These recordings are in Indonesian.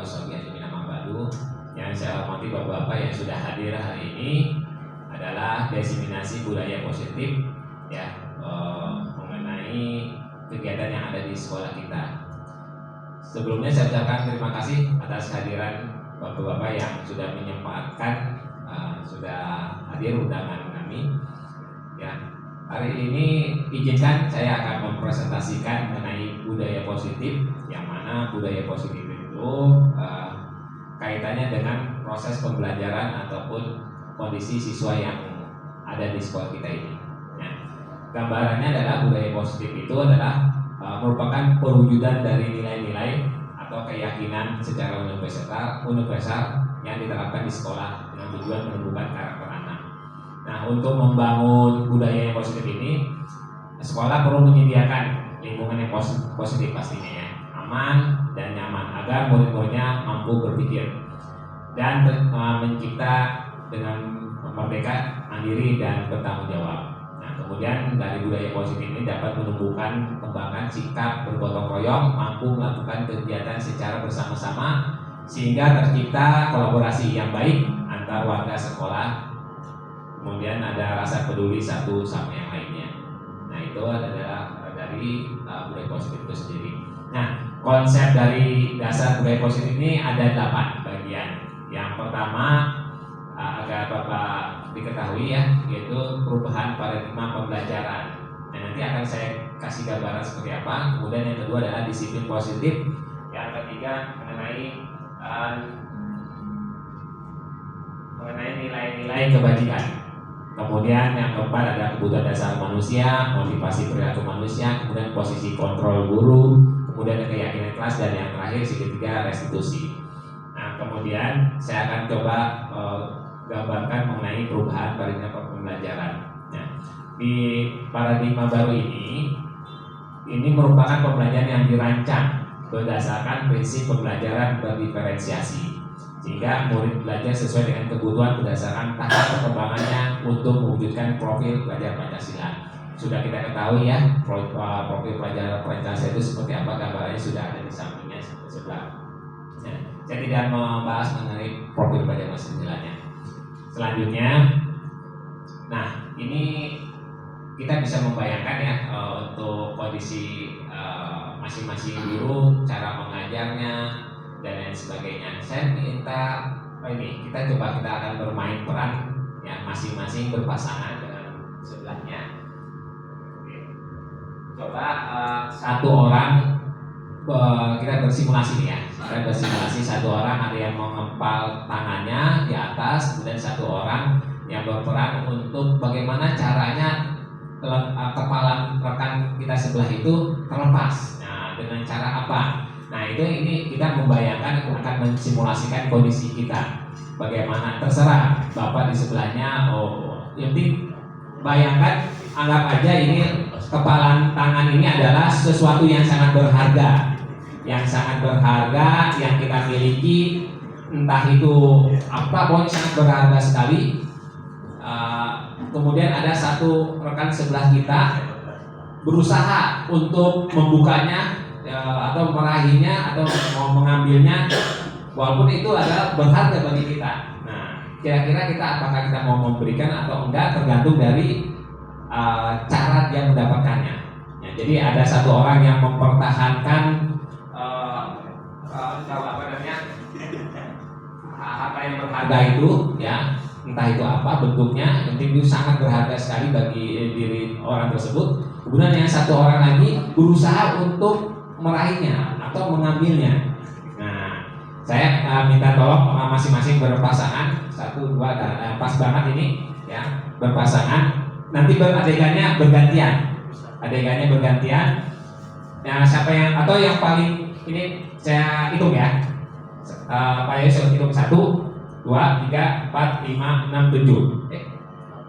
warahmatullahi wabarakatuh. Yang saya hormati Bapak-bapak yang sudah hadir hari ini adalah diseminasi budaya positif ya, mengenai kegiatan yang ada di sekolah kita. Sebelumnya saya ucapkan terima kasih atas kehadiran Bapak-bapak yang sudah menyempatkan sudah hadir undangan kami. Ya, hari ini izinkan saya akan mempresentasikan mengenai budaya positif, yang mana budaya positif itu kaitannya dengan proses pembelajaran ataupun kondisi siswa yang ada di sekolah kita ini. Ya, gambarannya adalah budaya positif itu adalah merupakan perwujudan dari nilai-nilai atau keyakinan secara universal yang diterapkan di sekolah dengan tujuan menumbuhkan karakter anak. Nah, untuk membangun budaya yang positif ini, sekolah perlu menyediakan lingkungan yang positif pastinya ya, aman dan nyaman agar murid-muridnya mampu berpikir dan mencipta dengan merdeka, mandiri dan bertanggung jawab. Nah, kemudian dari budaya positif ini dapat menumbuhkan kembangkan sikap bergotong royong, mampu melakukan kegiatan secara bersama-sama sehingga tercipta kolaborasi yang baik antar warga sekolah. Kemudian ada rasa peduli satu sama yang lainnya. Nah, itu adalah dari budaya positif itu sendiri. Nah, konsep dari dasar budaya positif ini ada 8 bagian. Yang pertama agar Bapak diketahui ya, yaitu perubahan paradigma pembelajaran. Nah, nanti akan saya kasih gambaran seperti apa. Kemudian yang kedua adalah disiplin positif. Yang ketiga mengenai nilai-nilai kebajikan. Kemudian yang keempat ada kebutuhan dasar manusia, motivasi perilaku manusia, kemudian posisi kontrol guru, kemudian ada keyakinan kelas, dan yang terakhir ketiga restitusi. Nah, kemudian saya akan coba gambarkan mengenai perubahan paradigma pembelajaran. Nah, di paradigma baru ini merupakan pembelajaran yang dirancang berdasarkan prinsip pembelajaran berdiferensiasi, sehingga murid belajar sesuai dengan kebutuhan berdasarkan tahap perkembangannya untuk mewujudkan profil pelajar Pancasila. Sudah kita ketahui ya, profil pelajar Pancasila itu seperti apa, gambarannya sudah ada di sampingnya sebelah. Nah, saya tidak membahas mengenai profil pelajar Pancasila-nya. Selanjutnya, nah ini kita bisa membayangkan ya untuk kondisi masing-masing guru, cara mengajarnya dan lain sebagainya. Saya minta kita akan bermain peran ya, masing-masing berpasangan dengan sebelahnya. Coba satu orang kita bersimulasi ya. Kita bersimulasi satu orang ada yang mengepal tangannya di atas, kemudian satu orang yang berperan untuk bagaimana caranya kepala rekan kita sebelah itu terlepas. Nah, dengan cara apa? Nah, ini kita membayangkan akan mensimulasikan kondisi kita. Bagaimana, terserah Bapak di sebelahnya. Jadi bayangkan, anggap aja ini kepalan tangan ini adalah sesuatu yang sangat berharga. Yang sangat berharga yang kita miliki, entah itu apa, pokoknya sangat berharga sekali. Kemudian ada satu rekan sebelah kita berusaha untuk membukanya atau meraihnya atau mau mengambilnya, walaupun itu adalah berharga bagi kita. Nah, kira-kira kita apakah kita mau memberikan atau enggak tergantung dari cara dia mendapatkannya. Ya, jadi ada satu orang yang mempertahankan harta yang berharga itu, ya, entah itu apa bentuknya, yang penting itu sangat berharga sekali bagi diri orang tersebut. Kemudian yang satu orang lagi berusaha untuk meraihnya atau mengambilnya. Nah, saya minta tolong masing-masing berpasangan, 1, 2, pas banget ini, ya, berpasangan. Nanti adegannya bergantian. Adegannya bergantian. Nah, siapa yang atau yang paling ini saya hitung ya. Pak Yusuf hitung 1, 2, 3, 4, 5, 6, 7,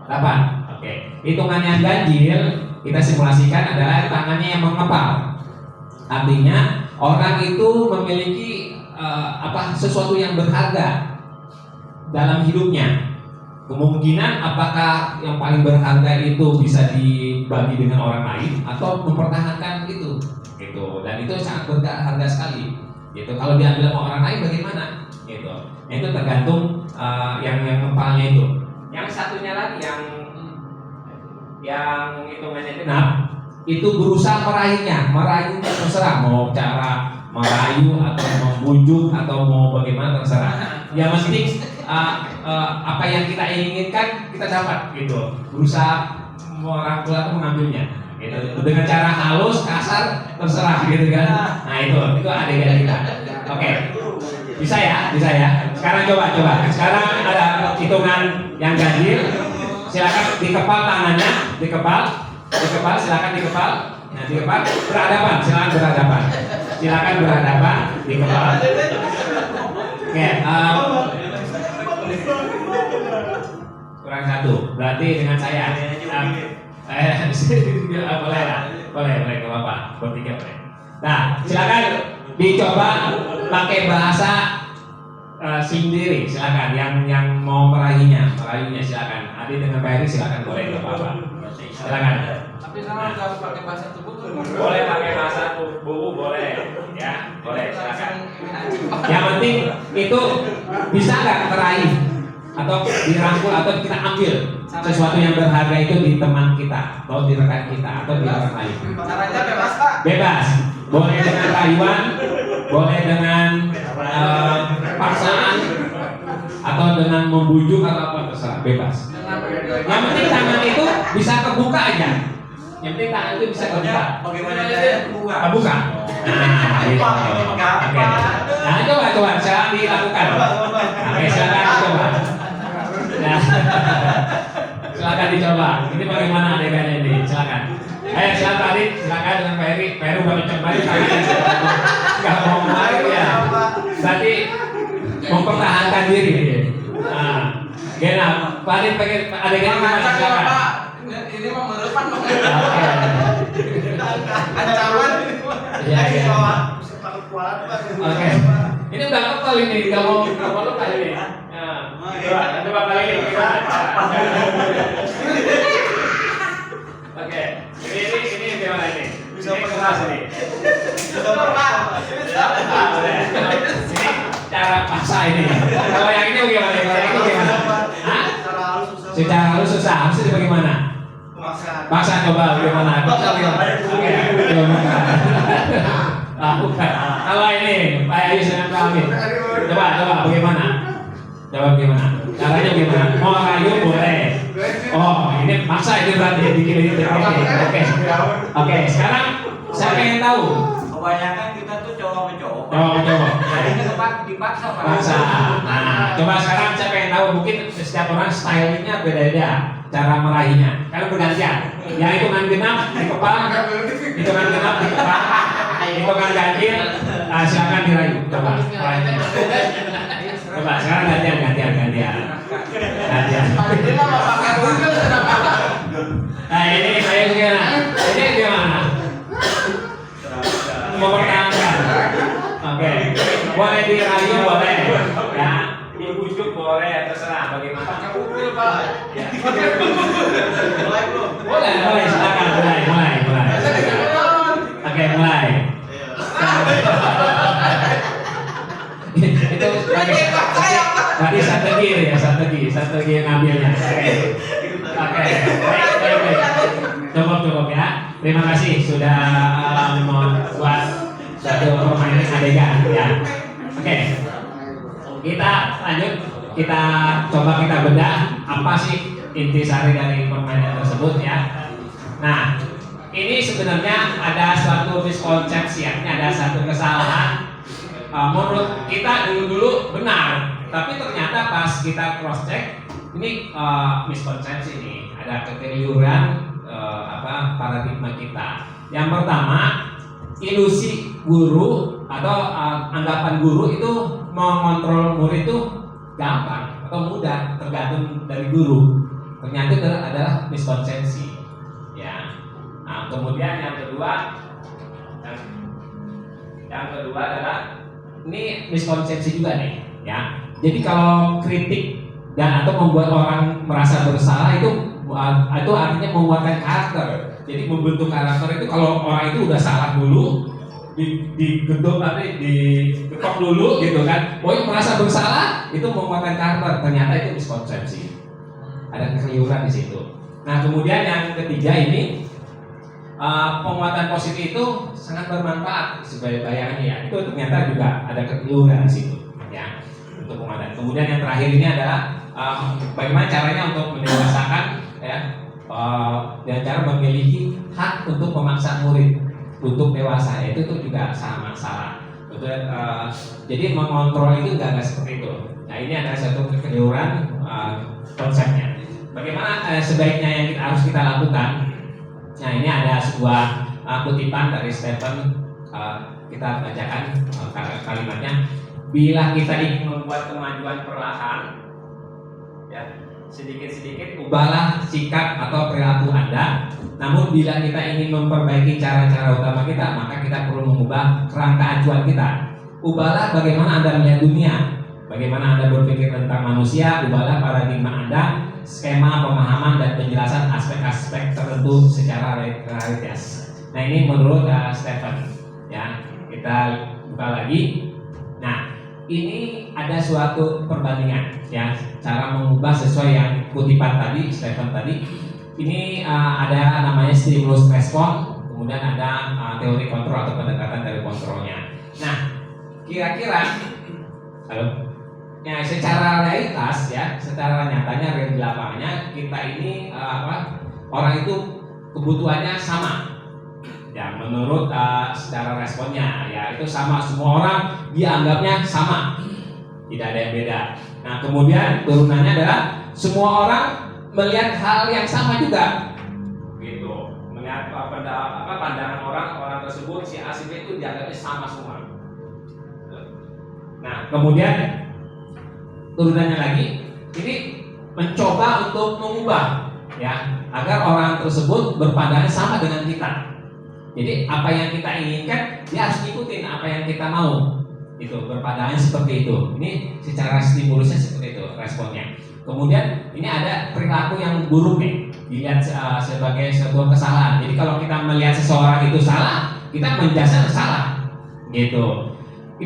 8. Oke. Hitungannya ganjil kita simulasikan adalah tangannya yang mengepal. Artinya orang itu memiliki sesuatu yang berharga dalam hidupnya. Kemungkinan apakah yang paling berharga itu bisa dibagi dengan orang lain atau mempertahankan itu, gitu. Dan itu sangat berharga sekali. Gitu. Kalau diambil sama orang lain bagaimana? Gitu. Itu tergantung yang kepalanya itu. Yang satunya lagi yang hitungannya genap itu berusaha merayu terserah mau cara merayu atau membujuk atau mau bagaimana terserah. Yang penting apa yang kita inginkan kita dapat gitu. Berusaha merangkul atau mengambilnya. Gitu. Dengan cara halus, kasar, terserah gitu kan. Nah itu adegan kita. Oke. Bisa ya. Sekarang coba. Sekarang ada hitungan yang ganjil. Silakan dikepal tangannya, dikepal, silakan dikepal. Nah, dikepal berhadapan, silakan berhadapan, dikepal. Oke, kurang satu. Berarti dengan saya. Boleh lah, boleh nggak apa-apa, bertiga boleh. Nah, silakan dicoba pakai bahasa sendiri, silakan. Yang mau meraihnya silakan. Adi dengan Pak Eri silakan, boleh nggak apa-apa. Silakan. Tapi sama harus pakai bahasa tubuh tuh. Boleh pakai bahasa tubuh, boleh, ya, boleh silakan. Yang penting itu bisa nggak meraih atau dirangkul atau kita ambil sesuatu yang berharga itu di teman kita atau di rekan kita atau di orang lain. Caranya bebas Pak. Bebas, boleh dengan rayuan, boleh dengan paksaan atau dengan membujuk atau apa terserah, bebas. Yang penting tangan itu bisa kebuka aja. Yang penting tangan itu bisa kebuka. Bagaimana caranya kebuka? Kebuka. Nah, gitu. Oke. Nah, coba silakan dilakukan. Oke, silakan dicoba. Nah, silakan dicoba. Ini bagaimana adegannya ini? Silakan. Ayo silakan tadi, silakan dengan Pak Eri. Pak Eri udah mencoba tangannya. Enggak mau kemarin ya. Berarti mempertahankan diri. Nah, genap. Pak Eri pengen adegan gimana? Silakan. Ini mah merepan Bang. Oke. Ancaman. Iya. Oke. Ini udah kepal ini, nggak mau lupa ini. Nah, coba kali ini gimana? Oke. Ini gimana ini? Bisa keras ini. Ini cara paksa ini. Kalau yang ini gimana? Kalau yang ini gimana? Hah? Secara halus susah. Harusnya bagaimana? Paksa coba bagaimana? Paksa bagaimana? Oke. Bukan. Kalau ini Pak Ayus dengan Pak Amin. Coba bagaimana? Caranya bagaimana? Mau rayu boleh. Oh, ini maksa itu berarti bikin itu. Oke. Sekarang saya pengen tahu. Kebanyakan kita tuh coba. Jadi dipaksa Pak. Paksa. Nah, coba sekarang saya pengen tahu, mungkin setiap orang stylenya beda-beda cara meraihnya. Karena bergantian. Yang hitungan genap di kepala, hitungan genap di kepala, hitungan ganjil. Silakan dirayu. Coba. Coba sekarang gantian. Nah, ini saya gimana? Ini gimana? Mempertahankan. Oke. Boleh dirayu boleh. Ya. Dibujuk boleh, terserah bagaimana. Pakai mobil Pak. Ya. Boleh, silakan mulai. Oke, mulai. Itu tadi strategi yang ngambilnya. Oke. Baik. Cukup ya. Terima kasih sudah membuat satu permainan adegan ya. Oke. Kita lanjut, kita coba bedah apa sih intisari dari permainan tersebut ya. Nah, ini sebenarnya ada suatu miskonsepsi, ada satu kesalahan. Menurut kita dulu benar, tapi ternyata pas kita cross check ini miskonsepsi nih, ada kekeliruan paradigma kita. Yang pertama, ilusi guru atau anggapan guru itu mengontrol murid itu gampang atau mudah, tergantung dari guru. Ternyata itu adalah miskonsepsi. Ya. Nah, kemudian yang kedua adalah ini miskonsepsi juga nih, ya. Jadi kalau kritik dan atau membuat orang merasa bersalah itu artinya menguatkan karakter. Jadi membentuk karakter itu kalau orang itu udah salah dulu, digedok nanti diketok dulu gitu kan. Pokoknya merasa bersalah itu menguatkan karakter. Ternyata itu miskonsepsi. Ada kekeliruan di situ. Nah kemudian yang ketiga ini penguatan positif itu sangat bermanfaat sebagai bayangannya ya. Itu ternyata juga ada kekeliruan di situ ya untuk penguatan. Kemudian yang terakhir ini adalah bagaimana caranya untuk mendewasakan ya dengan cara memiliki hak untuk memaksa murid untuk dewasa. Itu tuh juga sangat salah. Jadi mengontrol itu nggak seperti itu. Nah ini adalah satu kekeliruan konsepnya. Bagaimana sebaiknya yang harus kita lakukan? Nah ini ada sebuah kutipan dari Stephen, kita bacakan kalimatnya. Bila kita ingin membuat kemajuan perlahan, ya, sedikit-sedikit ubahlah sikap atau perilaku Anda. Namun bila kita ingin memperbaiki cara-cara utama kita, maka kita perlu mengubah kerangka acuan kita. Ubahlah bagaimana Anda melihat dunia, bagaimana Anda berpikir tentang manusia. Ubahlah paradigma Anda, skema pemahaman dan penjelasan aspek-aspek tertentu secara realitas. Nah ini menurut Stephen ya. Kita buka lagi. Nah ini ada suatu perbandingan ya, cara mengubah sesuai yang kutipan tadi Stephen tadi. Ini ada namanya stimulus respon, kemudian ada teori kontrol atau pendekatan dari kontrolnya. Nah kira-kira ya, secara realitas ya, secara nyatanya di lapangannya kita ini orang itu kebutuhannya sama. Ya menurut secara responnya ya itu sama, semua orang dianggapnya sama, tidak ada yang beda. Nah kemudian turunannya adalah semua orang melihat hal yang sama juga, gitu. Melihat pandangan orang tersebut si A si B itu dianggapnya sama semua. Nah kemudian turunannya lagi, ini mencoba untuk mengubah ya agar orang tersebut berpandangan sama dengan kita. Jadi apa yang kita inginkan dia harus ikutin apa yang kita mau. Itu berpandangan seperti itu. Ini secara stimulusnya seperti itu responnya. Kemudian ini ada perilaku yang buruk nih, dilihat sebagai sebuah kesalahan. Jadi kalau kita melihat seseorang itu salah, kita menjasa salah. Gitu.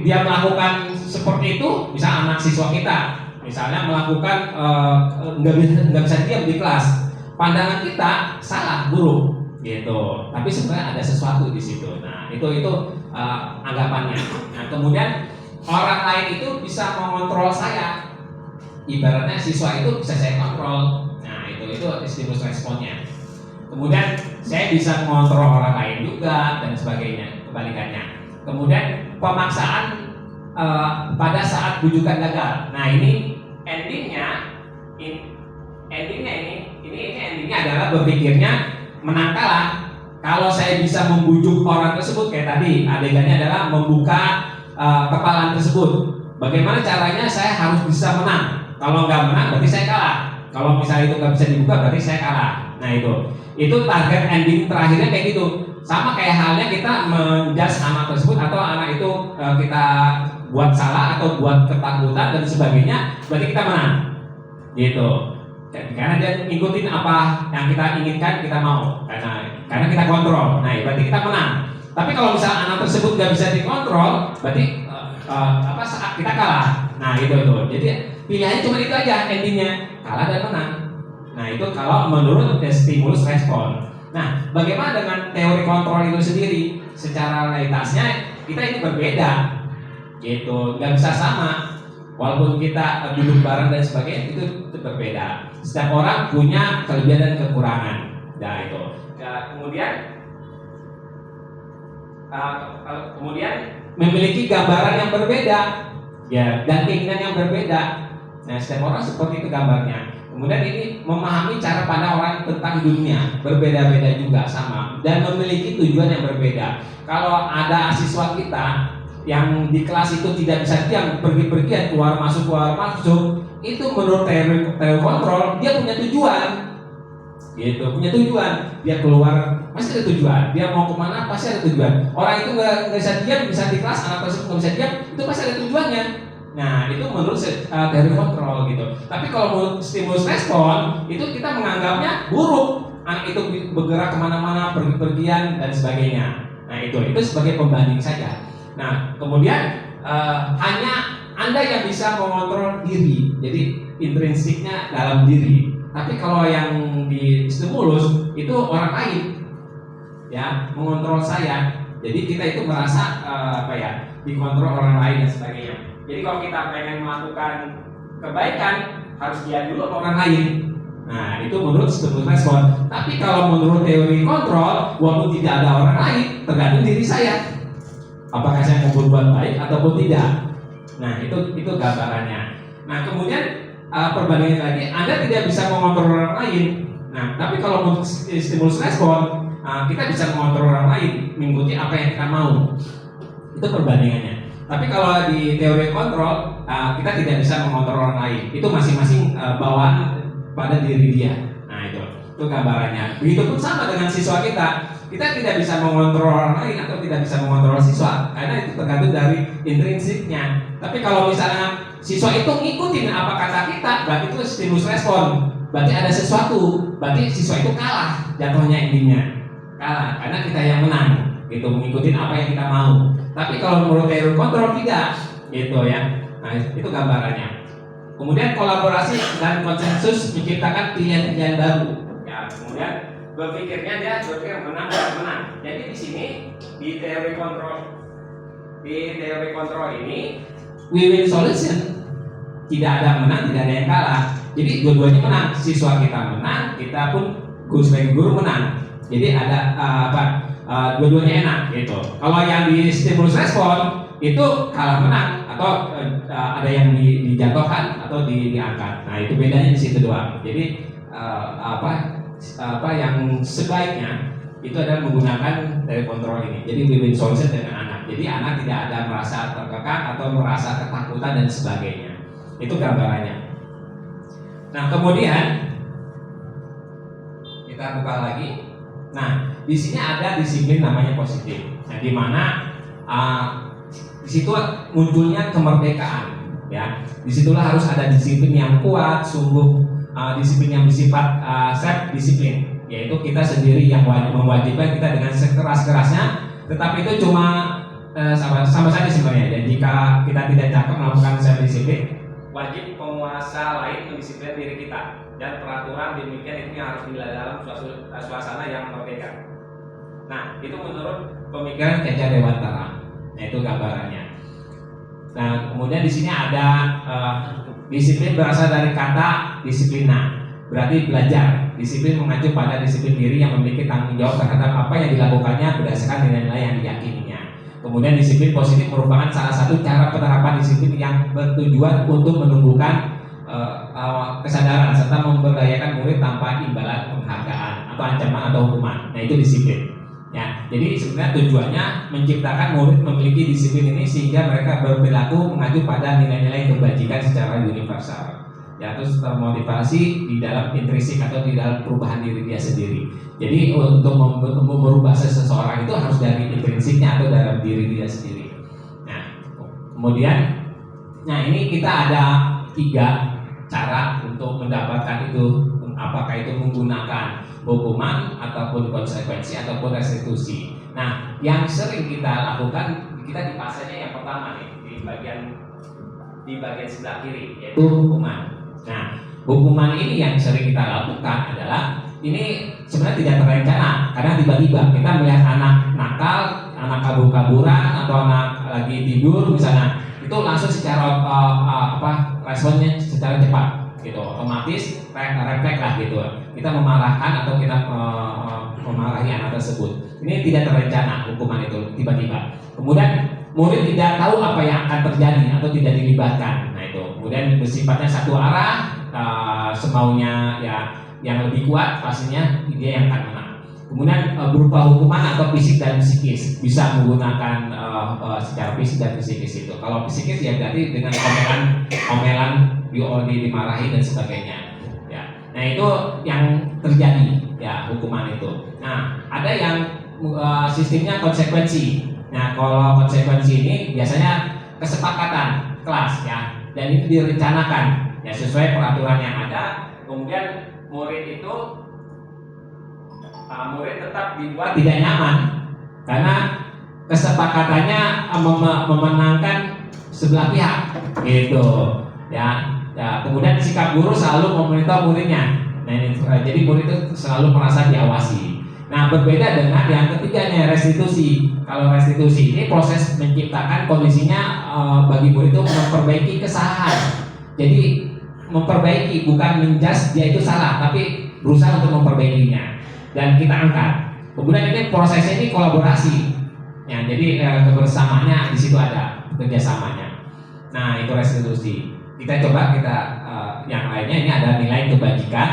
Dia melakukan seperti itu, misal anak siswa kita misalnya melakukan nggak bisa diam di kelas, pandangan kita salah, buruk gitu. Tapi sebenarnya ada sesuatu di situ. Nah itu anggapannya. Nah kemudian orang lain itu bisa mengontrol saya, ibaratnya siswa itu bisa saya kontrol. Nah itu stimulus responnya. Kemudian saya bisa mengontrol orang lain juga dan sebagainya, kebalikannya. Kemudian pemaksaan pada saat bujukan gagal. Nah ini endingnya adalah berpikirnya menang kalah. Kalau saya bisa membujuk orang tersebut kayak tadi, adegannya adalah membuka kepalan tersebut. Bagaimana caranya saya harus bisa menang? Kalau nggak menang berarti saya kalah. Kalau misalnya itu nggak bisa dibuka berarti saya kalah. Nah itu target ending terakhirnya kayak gitu. Sama kayak halnya kita menjudge anak tersebut atau anak itu kita buat salah atau buat ketakutan dan sebagainya, berarti kita menang. Gitu. Karena dia ngikutin apa yang kita inginkan, kita mau. Karena kita kontrol. Nah, berarti kita menang. Tapi kalau misalnya anak tersebut nggak bisa dikontrol, berarti saat kita kalah. Nah, itu. Jadi pilihannya cuma itu aja endingnya, kalah dan menang. Nah, itu kalau menurut stimulus respon. Nah, bagaimana dengan teori kontrol itu sendiri? Secara realitasnya kita ini berbeda, gitu, nggak bisa sama. Walaupun kita duduk bareng dan sebagainya itu berbeda. Setiap orang punya kelebihan dan kekurangan. Nah itu. Kemudian memiliki gambaran yang berbeda, ya, dan keinginan yang berbeda. Nah setiap orang seperti itu gambarnya. Kemudian ini memahami cara pandang orang tentang dunia berbeda-beda juga sama dan memiliki tujuan yang berbeda. Kalau ada siswa kita yang di kelas itu tidak bisa diam, pergi-pergian, keluar masuk, itu menurut teori kontrol dia punya tujuan, gitu, punya tujuan. Dia keluar pasti ada tujuan, dia mau kemana pasti ada tujuan. Orang itu nggak bisa diam, bisa di kelas, anak tersebut nggak bisa diam, itu pasti ada tujuannya. Nah itu menurut teori kontrol gitu. Tapi kalau menurut stimulus respon itu kita menganggapnya buruk, anak itu bergerak kemana-mana, pergi-pergian dan sebagainya. Nah itu sebagai pembanding saja. Nah kemudian hanya Anda yang bisa mengontrol diri, jadi intrinsiknya dalam diri. Tapi kalau yang di stimulus itu orang lain, ya mengontrol saya. Jadi kita itu merasa dikontrol orang lain dan sebagainya. Jadi kalau kita pengen melakukan kebaikan harus dia dulu sama orang lain. Nah itu menurut stimulus respon. Tapi kalau menurut teori kontrol, walaupun tidak ada orang lain, tergantung diri saya. Apakah saya mau berbuat baik ataupun tidak. Nah itu gambarannya. Nah kemudian perbandingan lagi, Anda tidak bisa mengontrol orang lain. Nah tapi kalau untuk stimulus respon, kita bisa mengontrol orang lain, mengikuti apa yang kita mau. Itu perbandingannya. Tapi kalau di teori kontrol, kita tidak bisa mengontrol orang lain. Itu masing-masing bawaan pada diri dia. Nah itu gambarannya. Begitupun sama dengan siswa kita. Kita tidak bisa mengontrol orang lain atau tidak bisa mengontrol siswa, karena itu tergantung dari intrinsiknya. Tapi kalau misalnya siswa itu ngikutin apa kata kita, berarti itu stimulus respon. Berarti ada sesuatu, berarti siswa itu kalah jatuhnya intinya. Kalah, karena kita yang menang, gitu, mengikuti apa yang kita mau. Tapi kalau menurut teori kontrol tidak, gitu ya. Nah itu gambarannya. Kemudian kolaborasi dan konsensus menciptakan pilihan-pilihan baru. Ya, kemudian berpikirnya dia berpikir menang. Jadi di sini di teori kontrol ini win-win solution, tidak ada menang, tidak ada yang kalah. Jadi dua-duanya menang. Siswa kita menang, kita pun sebagai guru menang. Jadi ada dua-duanya enak gitu. Kalau yang di stimulus respon itu kalah menang atau ada yang dijatuhkan atau diangkat. Nah itu bedanya di situ doang. Jadi yang sebaiknya itu adalah menggunakan teori kontrol ini. Jadi win-win solution dengan anak. Jadi anak tidak ada merasa terkekang atau merasa ketakutan dan sebagainya. Itu gambarannya. Nah kemudian kita buka lagi. Nah di sini ada disiplin namanya positif. Nah di mana di situ munculnya kemerdekaan. Ya, disitulah harus ada disiplin yang kuat, sungguh disiplin yang bersifat self disiplin. Yaitu kita sendiri yang mewajibkan kita dengan sekeras-kerasnya, tetapi itu cuma sama saja sebenarnya. Dan jika kita tidak cakap melakukan self disiplin, wajib penguasa lain mendisiplin diri kita, dan peraturan demikian itu yang harus dilakukan dalam suasana yang merdeka. Nah itu menurut pemikiran Caca Dewantara. Nah itu gambarannya. Nah kemudian di sini ada disiplin berasal dari kata disiplina, berarti belajar. Disiplin mengacu pada disiplin diri yang memiliki tanggung jawab terhadap apa yang dilakukannya berdasarkan nilai-nilai yang diyakininya. Kemudian disiplin positif merupakan salah satu cara penerapan disiplin yang bertujuan untuk menumbuhkan kesadaran serta memberdayakan murid tanpa imbalan penghargaan atau ancaman atau hukuman. Nah itu disiplin. Ya, jadi sebenarnya tujuannya menciptakan murid memiliki disiplin ini sehingga mereka berperilaku mengacu pada nilai-nilai kebajikan secara universal. Ya, terus termotivasi di dalam intrinsik atau di dalam perubahan diri dia sendiri. Jadi untuk merubah seseorang itu harus dari intrinsiknya atau dalam diri dia sendiri. Nah, kemudian, ini kita ada 3 cara untuk mendapatkan itu. Apakah itu menggunakan hukuman ataupun konsekuensi ataupun restitusi. Nah, yang sering kita lakukan, kita di pasanya yang pertama nih, di bagian sebelah kiri, yaitu hukuman. Nah, hukuman ini yang sering kita lakukan adalah ini sebenarnya tidak terencana, karena tiba-tiba kita melihat anak nakal, anak kabur-kaburan atau anak lagi tidur misalnya, itu langsung secara responnya secara cepat, gitu, otomatis refleks lah gitu. Kita memarahkan atau kita memarahi anak tersebut. Ini tidak terencana hukuman itu tiba-tiba. Kemudian murid tidak tahu apa yang akan terjadi atau tidak dilibatkan. Nah itu. Kemudian bersifatnya satu arah, semaunya ya yang lebih kuat pastinya dia yang akan menang. Kemudian berupa hukuman atau fisik dan psikis, bisa menggunakan secara fisik dan psikis itu. Kalau psikis ya berarti dengan omelan dimarahi dan sebagainya. Ya. Nah itu yang terjadi ya hukuman itu. Nah ada yang sistemnya konsekuensi. Nah kalau konsekuensi ini biasanya kesepakatan kelas ya, dan itu direncanakan ya sesuai peraturan yang ada. Kemudian murid tetap dibuat tidak nyaman karena kesepakatannya memenangkan sebelah pihak gitu ya. Kemudian sikap guru selalu memonitor muridnya. Nah, jadi murid itu selalu merasa diawasi. Nah, berbeda dengan yang ketiganya, restitusi. Kalau restitusi ini proses menciptakan kondisinya bagi murid itu memperbaiki kesalahan. Jadi memperbaiki, bukan menjudge dia itu salah, tapi berusaha untuk memperbaikinya dan kita angkat. Kemudian ini prosesnya ini kolaborasi. Ya, jadi kebersamaannya di situ ada kerjasamanya. Nah, itu restitusi. Kita coba yang lainnya ini ada nilai kebajikan.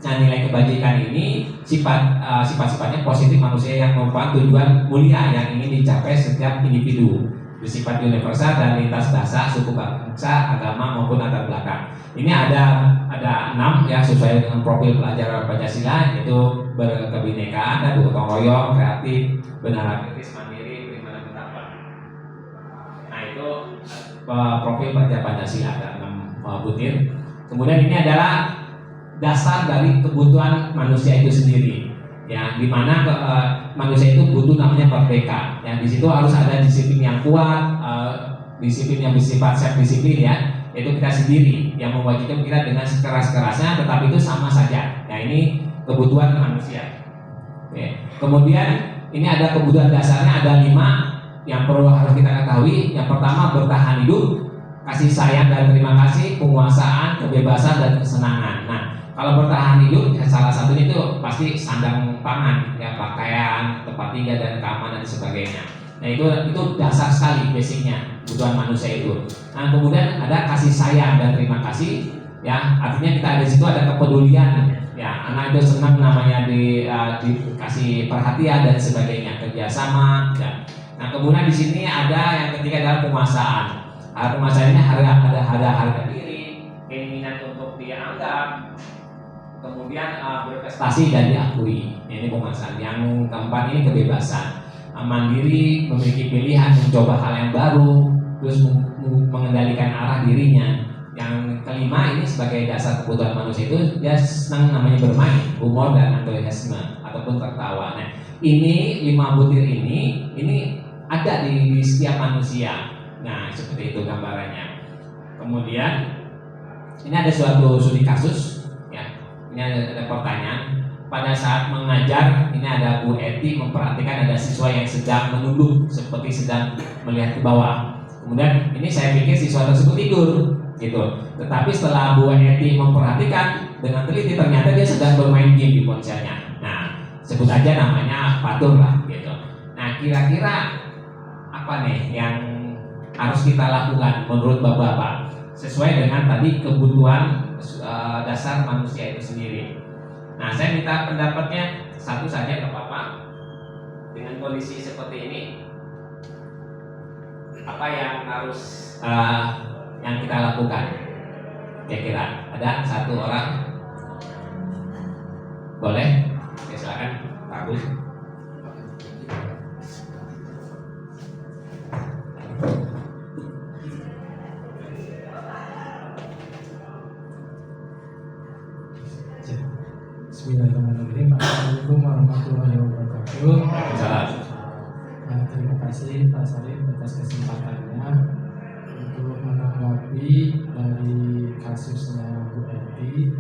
Nah, nilai kebajikan ini sifat-sifatnya positif manusia yang merupakan tujuan mulia yang ingin dicapai setiap individu, bersifat universal dan lintas bahasa, suku bangsa, agama maupun latar belakang. Ini ada 6 ya sesuai dengan profil pelajar Pancasila, yaitu berkebinekaan, gotong royong, kreatif, benar kritis, mandiri, prima dan bertakwa. Nah, itu profil pelajar Pancasila ada 6 butir. Kemudian ini adalah dasar dari kebutuhan manusia itu sendiri, ya, di mana manusia itu butuh namanya merdeka. Ya, di situ harus ada disiplin yang kuat, disiplin yang bersifat self disiplin ya, yaitu kita sendiri yang mewajibkan kita dengan sekeras-kerasnya, tetapi itu sama saja. Ya, ini kebutuhan manusia. Oke. Kemudian ini ada kebutuhan dasarnya ada 5 yang harus kita ketahui. Yang pertama bertahan hidup, kasih sayang dan terima kasih, penguasaan, kebebasan dan kesenangan. Nah, kalau bertahan hidup, salah satunya itu pasti sandang pangan, ya, pakaian, tempat tinggal dan keamanan dan sebagainya. Nah, itu dasar sekali basicnya kebutuhan manusia itu. Nah, kemudian ada kasih sayang dan terima kasih, ya, artinya kita di situ ada kepedulian, ya, anak itu senang namanya dikasih perhatian dan sebagainya, kerjasama, ya. Nah, kemudian di sini ada yang ketiga adalah penguasaan. Penguasaan ini ada harga diri, keinginan untuk dianggap, kemudian berprestasi dan diakui. Ini penguasaan. Yang keempat ini kebebasan, mandiri, memiliki pilihan, mencoba hal yang baru, terus mengendalikan arah dirinya. Yang kelima ini sebagai dasar kebutuhan manusia itu dia senang namanya bermain, humor dan antusiasme ataupun tertawa. Nah, ini 5 butir ini ada di setiap manusia. Nah, seperti itu gambarannya. Kemudian ini ada suatu studi kasus. Ini ada pertanyaan. Pada saat mengajar, ini ada Bu Eti memperhatikan ada siswa yang sedang menunduk seperti sedang melihat ke bawah. Kemudian ini saya pikir siswa tersebut tidur, gitu. Tetapi setelah Bu Eti memperhatikan dengan teliti, ternyata dia sedang bermain game di ponselnya. Nah, sebut aja namanya Fatur lah, gitu. Nah, kira-kira apa nih yang harus kita lakukan menurut Bapak-bapak sesuai dengan tadi kebutuhan dasar manusia itu sendiri. Nah, saya minta pendapatnya satu saja nggak apa-apa. Dengan kondisi seperti ini, apa yang harus yang kita lakukan? Kira-kira ada satu orang, boleh? Oke, silakan Pak Agus. Bismillahirrahmanirrahim. Assalamualaikum warahmatullahi wabarakatuh. Terima kasih Pak Sarif atas kesempatannya untuk menanggapi dari kasusnya Bu Eti.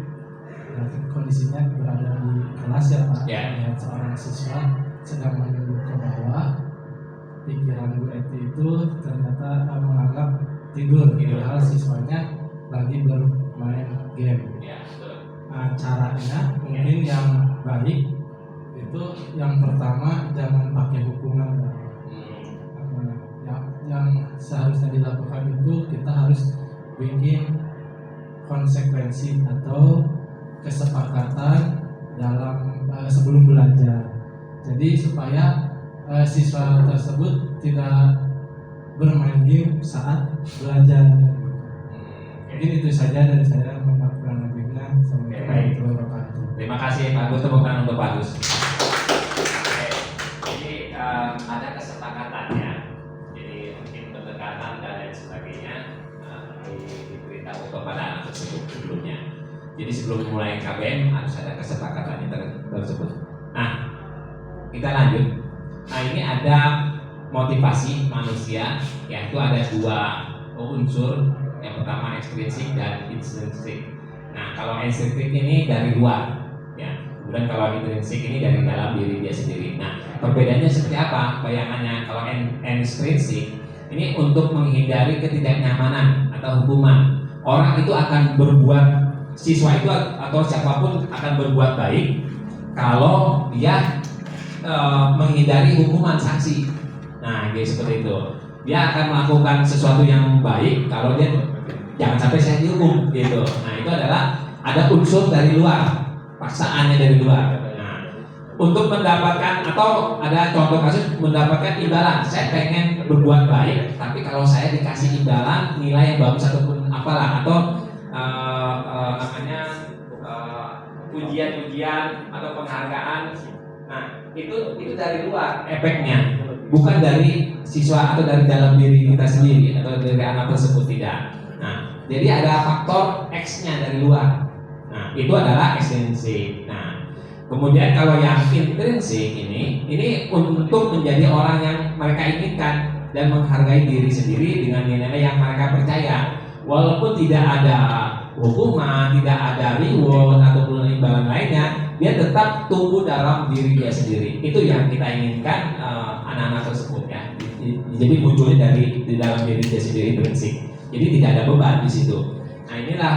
Kondisinya berada di kelas ya Pak. Melihat seorang siswa sedang menunduk ke bawah. Pikiran Bu Eti itu ternyata menganggap tidur, padahal siswanya lagi bermain game. Caranya mungkin yang baik itu yang pertama jangan pakai hukuman. Yang seharusnya dilakukan itu kita harus bikin konsekuensi atau kesepakatan dalam sebelum belajar. Jadi supaya siswa tersebut tidak bermain game saat belajar. Mungkin itu saja dari saya. Terima kasih Pak Agus, tepuk tangan untuk Pak Agus. Jadi ada kesepakatannya, jadi mungkin pendekatan dan lain sebagainya diberitahu kepada anak tersebut sebelumnya. Jadi sebelum mulai KBM harus ada kesepakatannya tersebut. Nah, kita lanjut. Nah, ini ada motivasi manusia, yaitu ada dua unsur. Yang pertama ekstrinsik dan intrinsik. Nah, kalau ekstrinsik ini dari luar, ya. Kemudian kalau intrinsik ini dari dalam diri dia sendiri. Nah, perbedaannya seperti apa? Bayangannya kalau ekstrinsik ini untuk menghindari ketidaknyamanan atau hukuman. Orang itu akan berbuat, siswa itu atau siapapun akan berbuat baik kalau dia menghindari hukuman sanksi. Nah, jadi seperti itu. Dia akan melakukan sesuatu yang baik kalau dia jangan sampai saya dihukum gitu. Nah, itu adalah ada unsur dari luar, paksaannya dari luar. Nah, untuk mendapatkan atau ada contoh kasus mendapatkan imbalan, saya pengen berbuat baik, tapi kalau saya dikasih imbalan nilai yang bagus ataupun apalah atau ujian-ujian atau penghargaan. Nah, itu dari luar efeknya, bukan dari siswa atau dari dalam diri kita sendiri atau dari anak tersebut, tidak. Nah, jadi ada faktor X-nya dari luar. Nah, itu adalah ekstrinsik. Nah, kemudian kalau yang intrinsik ini untuk menjadi orang yang mereka inginkan dan menghargai diri sendiri dengan nilai-nilai yang mereka percaya. Walaupun tidak ada hukuman, tidak ada reward ataupun imbalan lainnya, dia tetap tumbuh dalam diri dia sendiri. Itu yang kita inginkan anak-anak tersebut, ya. Jadi munculnya di dalam diri dia sendiri intrinsik. Jadi tidak ada beban di situ. Nah, inilah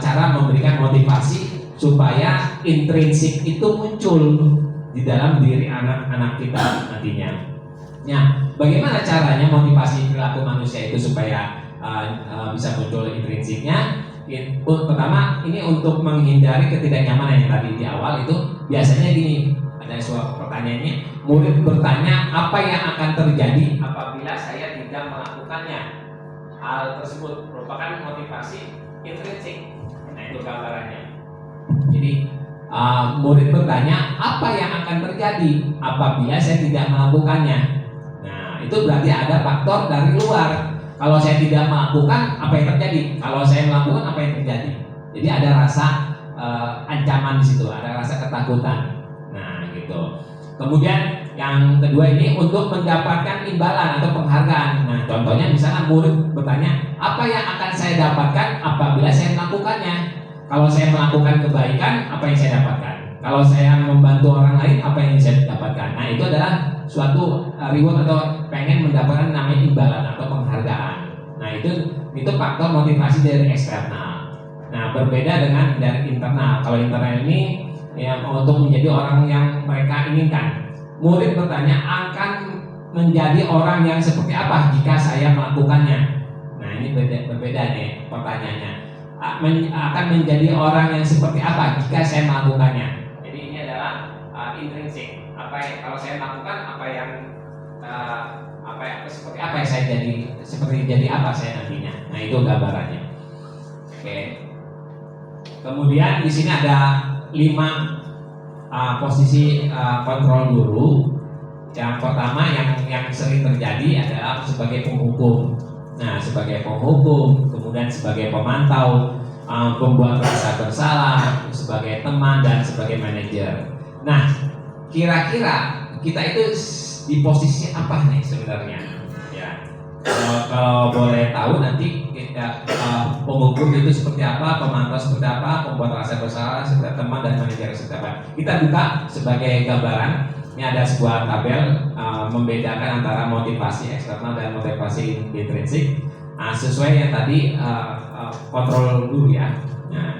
cara memberikan motivasi supaya intrinsik itu muncul di dalam diri anak-anak kita nantinya. Nah, bagaimana caranya motivasi perilaku manusia itu supaya bisa muncul intrinsiknya? Pertama, ini untuk menghindari ketidaknyamanan yang tadi di awal itu biasanya gini, ada suatu pertanyaannya, murid bertanya apa yang akan terjadi apabila saya tidak melakukannya. Hal tersebut merupakan motivasi intrinsik. Nah, itu gambarannya. Jadi murid bertanya apa yang akan terjadi apabila saya tidak melakukannya. Nah, itu berarti ada faktor dari luar. Kalau saya tidak melakukan, apa yang terjadi? Kalau saya melakukan, apa yang terjadi? Jadi ada rasa ancaman di situ, ada rasa ketakutan. Nah, gitu. Kemudian yang kedua ini untuk mendapatkan imbalan atau penghargaan. Nah, contohnya misalnya murid bertanya, apa yang akan saya dapatkan apabila saya melakukannya? Kalau saya melakukan kebaikan, apa yang saya dapatkan? Kalau saya membantu orang lain, apa yang saya dapatkan? Nah, itu adalah suatu reward atau pengen mendapatkan namanya imbalan atau penghargaan. Nah, itu faktor motivasi dari eksternal. Nah, berbeda dengan dari internal. Kalau internal ini ya untuk menjadi orang yang mereka inginkan. Murid bertanya akan menjadi orang yang seperti apa jika saya melakukannya. Nah, ini berbeda nih pertanyaannya. Akan menjadi orang yang seperti apa jika saya melakukannya. Jadi ini adalah intrinsik. Kalau saya melakukan seperti apa yang saya jadi apa saya nantinya. Nah, itu gambarannya. Oke. Kemudian di sini ada 5 posisi kontrol guru. Yang pertama yang sering terjadi adalah sebagai penghukum. Nah, sebagai penghukum, kemudian sebagai pemantau, pembuat rasa bersalah, sebagai teman dan sebagai manajer. Nah, kira-kira kita itu di posisi apa nih sebenarnya? Ya, kalau boleh tahu nanti kita penghukum itu seperti apa, pemantau seperti apa, pembuat rasa bersalah seperti teman dan manajer seperti apa. Kita buka sebagai gambaran. Ini ada sebuah tabel membedakan antara motivasi eksternal dan motivasi intrinsik. Sesuai yang tadi kontrol guru ya. Nah,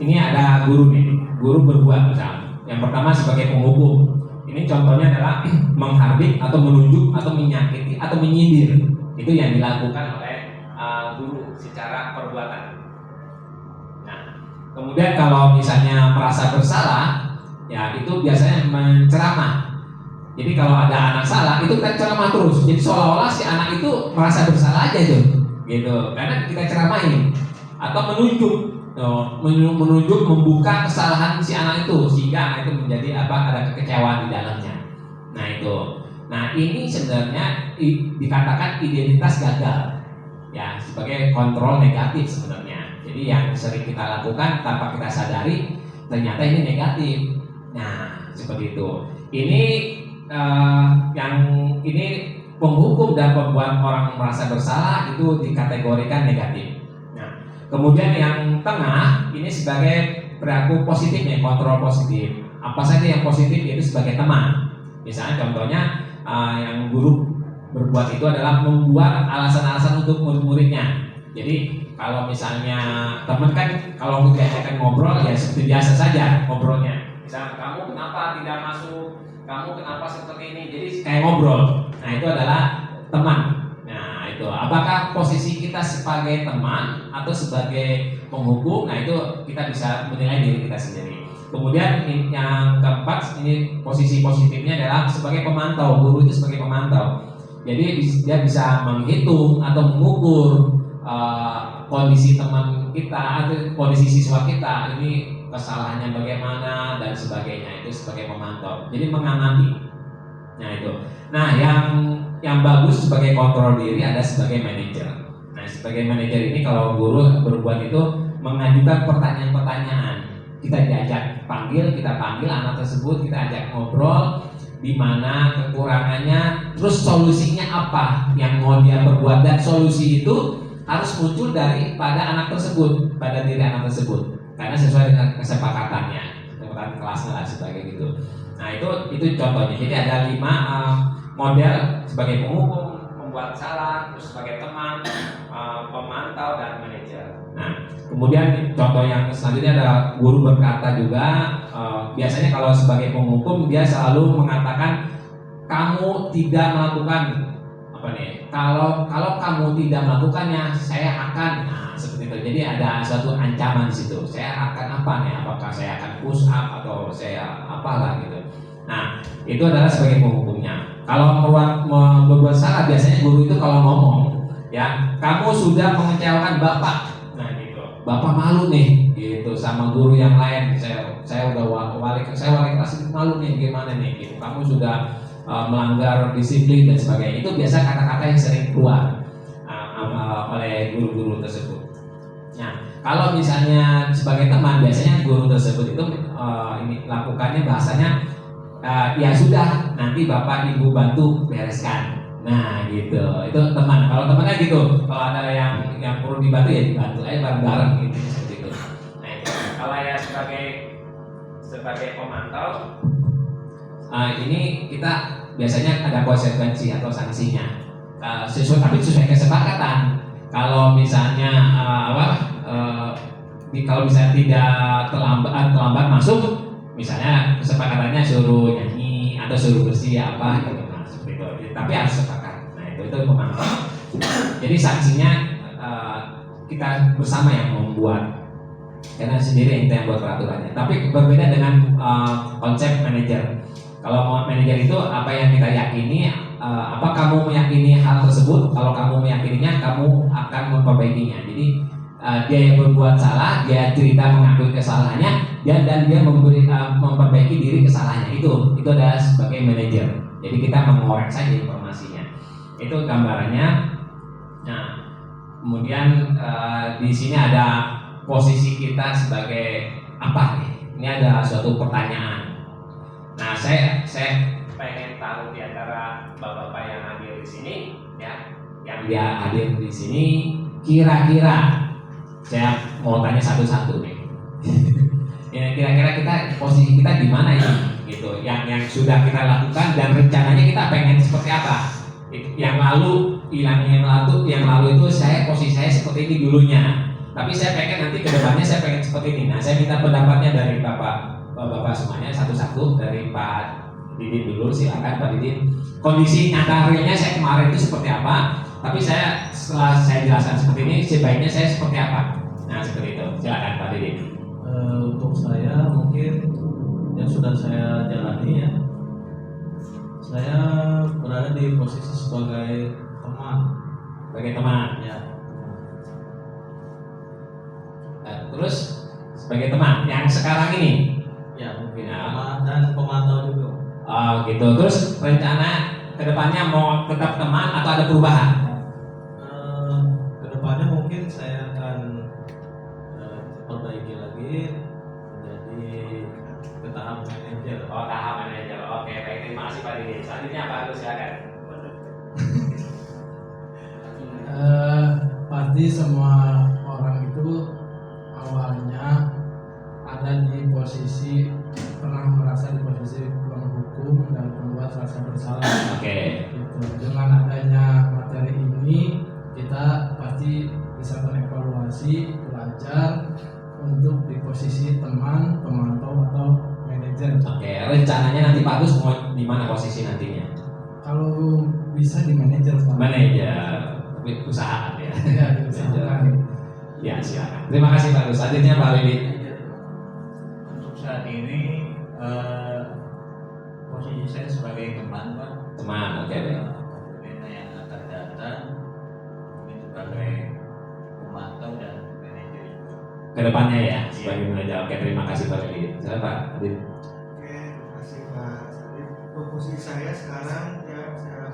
ini ada guru nih, guru berbuat misalnya. Yang pertama sebagai penghukum. Ini contohnya adalah menghardik atau menunjuk atau menyakiti atau menyindir. Itu yang dilakukan oleh guru secara perbuatan. Nah, kemudian kalau misalnya merasa bersalah, ya itu biasanya menceramah. Jadi kalau ada anak salah, itu kita ceramah terus. Jadi seolah-olah si anak itu merasa bersalah aja tuh, gitu. Karena kita ceramahin atau menunjuk membuka kesalahan si anak itu sehingga anak itu menjadi ada kekecewaan di dalamnya. Nah, itu. Nah, ini sebenarnya dikatakan identitas gagal. Ya, sebagai kontrol negatif sebenarnya. Jadi yang sering kita lakukan tanpa kita sadari ternyata ini negatif. Nah, seperti itu. Ini yang ini penghukum dan membuat orang merasa bersalah itu dikategorikan negatif. Nah, kemudian yang tengah ini sebagai perilaku positif nih, kontrol positif. Apa saja yang positif yaitu sebagai teman. Misalnya contohnya yang guru berbuat itu adalah membuat alasan-alasan untuk murid-muridnya. Jadi kalau misalnya teman kan kalau diajakan ngobrol ya seperti biasa saja ngobrolnya. Misalnya kamu kenapa tidak masuk, kamu kenapa seperti ini, jadi kayak ngobrol. Nah itu adalah teman. Nah itu apakah posisi kita sebagai teman atau sebagai penghukum? Nah itu kita bisa menilai diri kita sendiri. Kemudian yang keempat ini posisi positifnya adalah sebagai pemantau. Guru itu sebagai pemantau. Jadi dia bisa menghitung atau mengukur kondisi teman kita atau kondisi siswa kita ini kesalahannya bagaimana dan sebagainya, itu sebagai pemantau. Jadi mengamati. Nah itu. Nah yang bagus sebagai kontrol diri ada sebagai manajer. Nah sebagai manajer ini kalau guru berbuat itu mengajukan pertanyaan-pertanyaan. Kita kita panggil anak tersebut, kita ajak ngobrol di mana kekurangannya, terus solusinya apa yang mau dia perbuat, dan solusi itu harus muncul pada anak tersebut, pada diri anak tersebut, karena sesuai dengan kesepakatannya, kesepakatan kelasnya lah sebagai gitu. Nah itu contohnya. Jadi ada 5 model sebagai penghukum, membuat salah, terus sebagai teman, pemantau dan manajer. Nah kemudian contoh yang selanjutnya adalah guru berkata juga. Biasanya kalau sebagai penghukum dia selalu mengatakan kamu tidak melakukan apa nih? Kalau kamu tidak melakukannya, saya akan seperti itu. Jadi ada suatu ancaman di situ. Saya akan apa nih? Apakah saya akan push up atau saya apalah gitu. Nah itu adalah sebagai penghukumnya. Kalau berbuat salah biasanya guru itu kalau ngomong ya kamu sudah mengecewakan bapak. Nah gitu. Bapak malu nih gitu sama guru yang lain. Saya udah wali kelas malu nih gimana nih gitu. Kamu sudah melanggar disiplin dan sebagainya. Itu biasa kata-kata yang sering keluar oleh guru-guru tersebut. Nah, kalau misalnya sebagai teman, biasanya guru tersebut itu ini lakukannya bahasanya ya sudah, nanti bapak ibu bantu bereskan. Nah, gitu. Itu teman. Kalau temannya gitu, kalau ada yang perlu dibantu ya dibantu aja bareng-bareng gitu seperti itu. Nah, itu. Kalau ya sebagai pemantau, ini kita biasanya ada konsekuensi atau sanksinya. Tapi sesuai kesepakatan. Kalau misalnya kalau misalnya tidak terlambat masuk, misalnya kesepakatannya suruh nyanyi atau suruh bersih apa gitu, nah, seperti itu. Tapi harus sepakat. Nah itu pemantau. Jadi sanksinya kita bersama yang membuat, karena sendiri kita yang buat peraturannya. Tapi berbeda dengan konsep manajer. Kalau manajer itu apa yang kita yakini, apa kamu meyakini hal tersebut, kalau kamu meyakininya kamu akan memperbaikinya. Jadi dia yang berbuat salah, dia cerita mengakui kesalahannya, dan dia memperbaiki diri kesalahannya. Itu adalah sebagai manajer. Jadi kita mengorek saja informasinya. Itu gambarannya. Nah, kemudian di sini ada posisi kita sebagai apa nih? Ini ada suatu pertanyaan. Nah, saya pengen tahu di antara bapak-bapak yang hadir di sini, ya, yang dia hadir di sini, kira-kira saya mau tanya satu-satu nih. Ya, kira-kira posisi kita di mana ini? Gitu. Yang sudah kita lakukan dan rencananya kita pengen seperti apa? Yang lalu itu posisi saya seperti ini dulunya. Tapi saya pengen nanti ke depannya saya pengen seperti ini. Nah, saya minta pendapatnya dari Bapak semuanya satu-satu. Dari Pak Didin dulu, silakan Pak Didin. Kondisi nyata realnya saya kemarin itu seperti apa? Tapi setelah saya jelaskan seperti ini, sebaiknya saya seperti apa? Nah, seperti itu. Silakan Pak Didin. Untuk saya mungkin yang sudah saya jalani ya, saya berada di posisi sebagai teman. Sebagai teman. Ya. Terus sebagai teman yang sekarang ini. Ya mungkin Ya. teman dan pemantau juga. Gitu. Terus rencana kedepannya mau tetap teman atau ada perubahan? Kedepannya mungkin saya akan perbaiki lagi menjadi ke tahap manajer. Tahap manajer. Oke, baik, terima kasih Pak Didi. Selanjutnya Pak Agus, silakan. pasti semua orang itu awalnya ada di posisi, pernah merasa di posisi penghukum dan membuat rasa bersalah. Oke. Gitu. Dengan adanya materi ini kita pasti bisa mengevaluasi, belajar untuk di posisi teman, pemantau atau manajer. Oke, rencananya nanti Pak Agus mau di mana posisi nantinya? Kalau bisa di manajer, Pak. Manajer perusahaan ya. Ya, diusahakan. Ya, silakan. Terima kasih Pak Agus. Selanjutnya Pak Lili. Untuk saat ini posisi saya sebagai teman Pak. Teman, oke deh. Kemudian yang akan datang ini sebagai pemantau dan manajer. Kedepannya ya, sebagai manajer. Oke, terima kasih Pak Lili. Silakan Pak Adit. Oke, terima kasih Pak Sadip. Posisi saya sekarang ya saya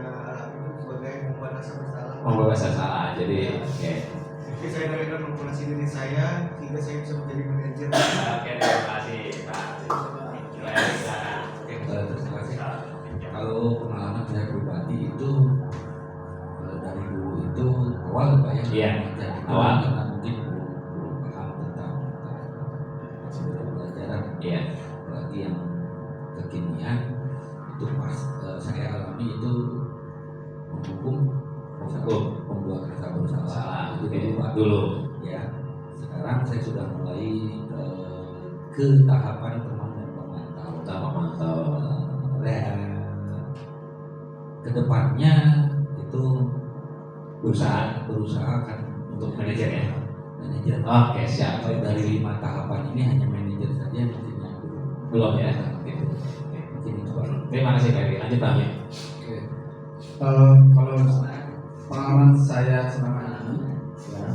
alami itu sebagai membuat rasa bersalah. Membawa salah. Jadi, oke. Jadi saya akan memperbaiki diri saya hingga saya bisa menjadi manajer. Oke, terima kasih Pak. Silakan. Terima kasih. Kalau pengalaman saya pribadi itu dari dulu itu awal Pak ya. Iya, Belajar itu awal. karena mungkin belum paham tentang masih belum pelajaran. Iya. Apalagi yang kekinian itu pas saya alami itu menghukum membuat rasa bersalah Salah. itu Oke, dulu Pak. dulu. Ya, sekarang saya sudah mulai ke tahapan teman dan pemantau. Sama mantau. Kedepannya itu Berusaha. kan Untuk manajer ya? Manajer. Oke, siap. Kalau dari 5 tahapan ini hanya manajer saja mungkin yang Belum ya? Gitu. Mungkin itu Pak. Terima kasih Pak Lili. Lanjut Pak Amin. Oke. Kalau pengalaman saya selama ini, ya,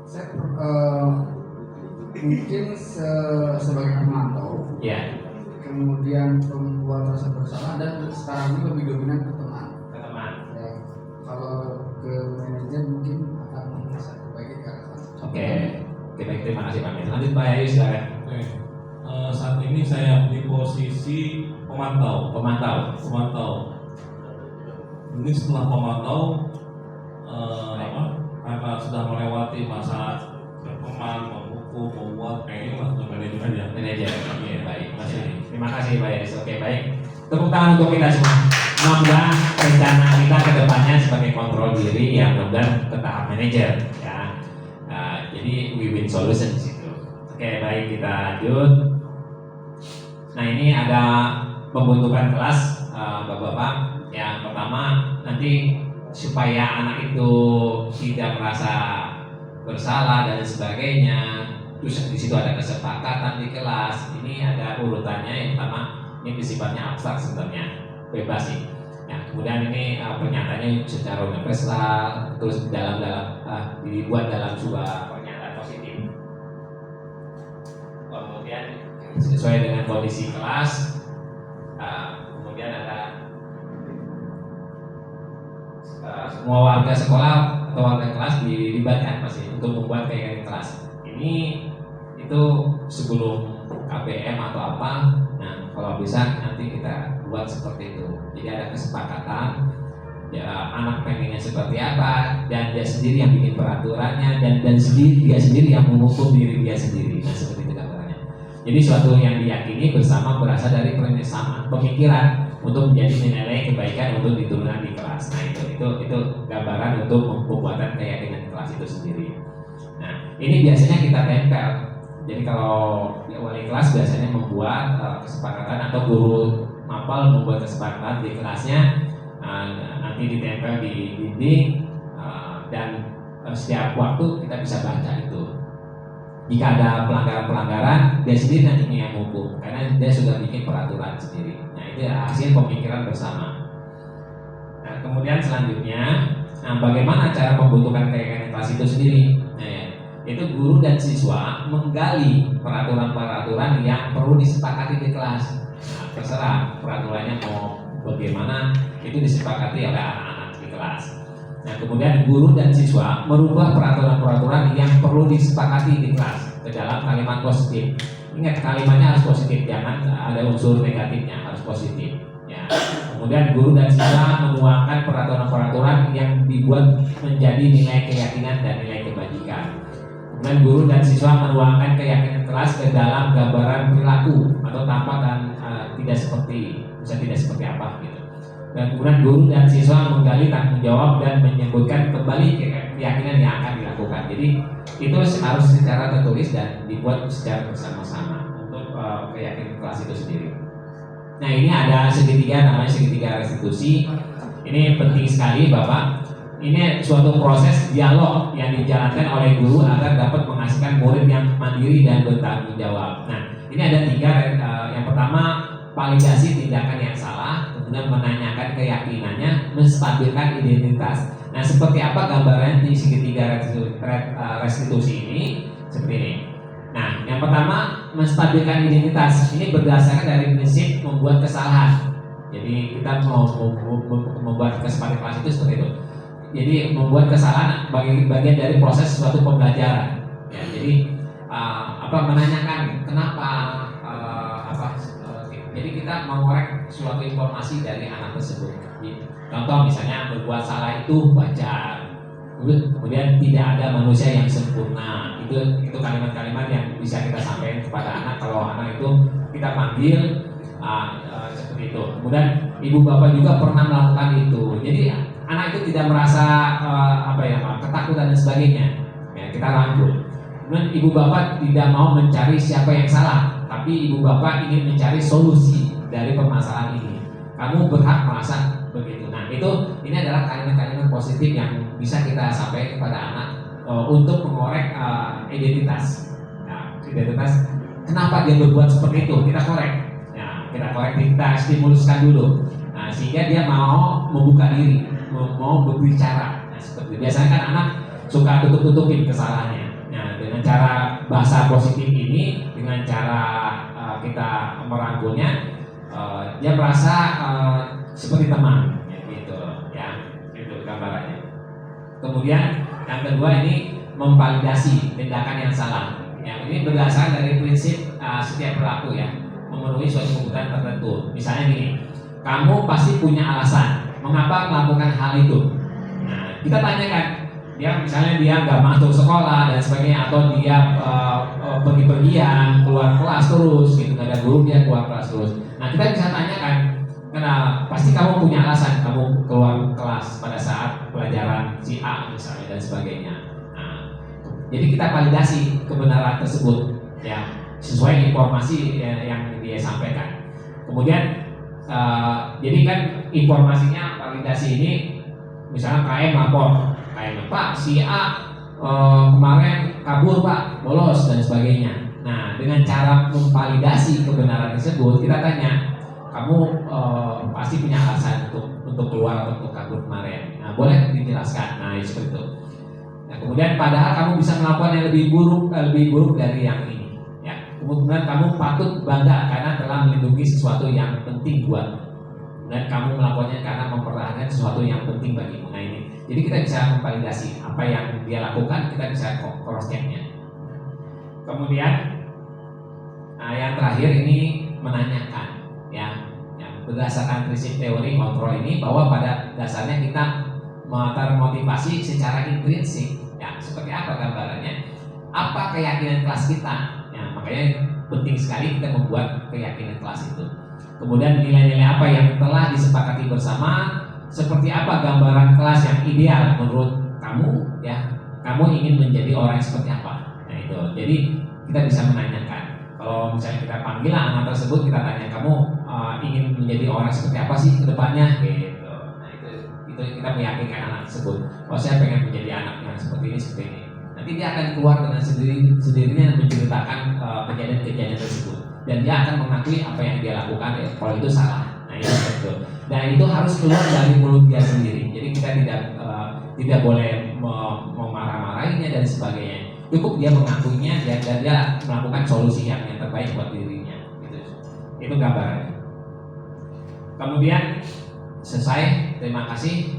saya mungkin sebagai pemantau, Ya, kemudian pembuat rasa bersalah, dan sekarang ini lebih dominan ke teman. teman. Ya, kalau ke manajer mungkin akan bisa perbaiki ke arah sana. Oke, baik, terima kasih Pak Amin. Lanjut Pak Yayu silakan. Oke. Saat ini saya di posisi pemantau. Mungkin setelah pemantau karena sudah melewati masa berteman, menghukum, membuat kayaknya masuk ke manajemen ya. Manajer. Iya, Baik, masih. terima kasih Pak Yayu. Oke, baik. Tepuk tangan untuk kita semua. Mudah-mudahan rencana kita ke depannya sebagai kontrol diri yang mudah ke tahap manajer ya. Jadi win-win solution di situ. Oke, baik, kita lanjut. Nah, ini ada pembentukan kelas Bapak-bapak. Yang pertama, nanti supaya anak itu tidak merasa bersalah dan sebagainya, terus di situ ada kesepakatan di kelas. Ini ada urutannya. Yang pertama, ini sifatnya abstrak sebenarnya, bebas sih. Nah, kemudian ini pernyataannya secara universal, terus dibuat dalam sebuah pernyataan positif. Kemudian sesuai dengan kondisi kelas. Kemudian ada semua warga sekolah atau warga kelas dilibatkan pasti untuk membuat kaitan kelas. Ini itu sebelum KPM atau apa. Nah, kalau bisa nanti kita buat seperti itu. Jadi ada kesepakatan ya, anak pengennya seperti apa, dan dia sendiri yang bikin peraturannya, dan dia sendiri yang menghukum diri dia sendiri. Nah, seperti itu gambarannya. Jadi suatu yang diyakini bersama berasal dari persamaan pemikiran untuk menjadi nilai kebaikan untuk diturunkan di kelas. Nah, itu gambaran untuk pembuatan keyakinan kelas itu sendiri. Nah, ini biasanya kita tempel. Jadi kalau wali kelas biasanya membuat kesepakatan, atau guru mapel membuat kesepakatan di kelasnya, nanti ditempel di dinding, dan setiap waktu kita bisa baca itu. Jika ada pelanggaran-pelanggaran, dia sendiri nantinya yang menghukum, karena dia sudah bikin peraturan sendiri. Nah, itu hasil pemikiran bersama. Nah, kemudian selanjutnya, bagaimana cara pembentukan keyakinan kelas itu sendiri? Nah, itu guru dan siswa menggali peraturan-peraturan yang perlu disepakati di kelas. Nah, terserah peraturannya mau bagaimana, itu disepakati oleh anak-anak di kelas. Nah, kemudian guru dan siswa merubah peraturan-peraturan yang perlu disepakati di kelas ke dalam kalimat positif. Ingat, kalimatnya harus positif, jangan ada unsur negatifnya, harus positif. Ya. Kemudian guru dan siswa menuangkan peraturan-peraturan yang dibuat menjadi nilai keyakinan dan nilai kebajikan. Kemudian guru dan siswa menuangkan keyakinan kelas ke dalam gambaran perilaku atau tampak dan tidak seperti apa gitu. Dan kemudian guru dan siswa menggali tanggung jawab dan menyebutkan kembali keyakinan yang akan dilakukan. Jadi itu harus secara tertulis dan dibuat secara bersama-sama untuk keyakinan kelas itu sendiri. Nah, ini ada segitiga, namanya segitiga restitusi. Ini penting sekali Bapak. Ini suatu proses dialog yang dijalankan oleh guru agar dapat menghasilkan murid yang mandiri dan bertanggung jawab. Nah, ini ada 3. Yang pertama, validasi tindakan yang salah, kemudian menanyakan keyakinannya, menstabilkan identitas. Nah, seperti apa gambaran di segitiga restitusi ini? Seperti ini. Nah, yang pertama, menstabilkan identitas. Ini berdasarkan dari prinsip membuat kesalahan. Jadi kita mau membuat kesempatan kelas itu seperti itu. Jadi membuat kesalahan bagian dari proses suatu pembelajaran. Ya, jadi menanyakan kenapa jadi kita mengorek suatu informasi dari anak tersebut. Contoh misalnya berbuat salah itu wajar. Kemudian tidak ada manusia yang sempurna. Itu kalimat-kalimat yang bisa kita sampaikan kepada anak kalau anak itu kita panggil seperti itu. Kemudian ibu bapak juga pernah melakukan itu. Jadi anak itu tidak merasa ketakutan dan sebagainya. Ya, kita rangkul. Kemudian ibu bapak tidak mau mencari siapa yang salah, tapi ibu bapak ingin mencari solusi dari permasalahan ini. Kamu berhak merasa begitu. Nah, ini adalah kalimat-kalimat positif yang bisa kita sampaikan kepada anak untuk mengorek identitas. Nah, identitas kenapa dia berbuat seperti itu? Kita korek. Ya, kita korek, kita stimuluskan dulu. Nah, sehingga dia mau membuka diri, mau berbicara. Nah, seperti biasanya kan anak suka tutup-tutupin kesalahannya. Nah, dengan cara bahasa positif ini, dengan cara kita merangkulnya, dia merasa seperti teman, gitu ya, itu gambarannya. Kemudian yang kedua ini memvalidasi tindakan yang salah. Yang ini berdasarkan dari prinsip setiap perilaku ya, memenuhi suatu kebutuhan tertentu. Misalnya gini, kamu pasti punya alasan mengapa melakukan hal itu. Nah, kita tanyakan, misalnya dia nggak masuk sekolah dan sebagainya, atau dia pergi-pergian, keluar kelas terus, gitu, nggak ada guru dia keluar kelas terus. Nah, kita bisa tanyakan, kenapa? Pasti kamu punya alasan kamu keluar kelas pada saat pelajaran si A misalnya dan sebagainya. Nah, jadi kita validasi kebenaran tersebut, ya, sesuai informasi yang dia sampaikan. Kemudian jadi kan informasinya validasi ini, misalnya KM lapor, Pak si A kemarin kabur Pak, bolos dan sebagainya. Nah, dengan cara memvalidasi kebenaran tersebut, kita tanya, kamu pasti punya alasan untuk keluar atau untuk kabur kemarin. Nah, boleh dijelaskan. Nah, seperti itu. Nah, kemudian padahal kamu bisa melakukan yang lebih buruk dari yang ini. Ya, kemudian kamu patut bangga karena telah melindungi sesuatu yang penting buatmu. Dan kamu melakukannya karena mempertahankan sesuatu yang penting bagimu. Nah, ini. Jadi kita bisa memvalidasi apa yang dia lakukan, kita bisa cross check-nya. Kemudian yang terakhir ini menanyakan, ya, yang berdasarkan prinsip teori kontrol ini, bahwa pada dasarnya kita termotivasi secara intrinsik. Ya, seperti apa gambarannya? Apa keyakinan kelas kita? Ya, makanya penting sekali kita membuat keyakinan kelas itu. Kemudian nilai-nilai apa yang telah disepakati bersama, seperti apa gambaran kelas yang ideal menurut kamu, ya, kamu ingin menjadi orang yang seperti apa. Nah, itu. Jadi kita bisa menanyakan. Kalau misalnya kita panggil anak tersebut, kita tanya, kamu ingin menjadi orang seperti apa sih ke depannya, gitu. Nah, itu kita meyakinkan anak tersebut, oh saya pengen menjadi anak yang seperti ini. Nanti dia akan keluar dengan sendirinya menceritakan kejadian-kejadian tersebut, dan dia akan mengakui apa yang dia lakukan kalau itu salah. Nah, itu betul. Dan itu harus keluar dari mulut dia sendiri. Jadi kita tidak boleh memarah-marahinya dan sebagainya. Cukup dia mengakuinya dan dia melakukan solusi yang terbaik buat dirinya. Itu gambarannya. Kemudian selesai. Terima kasih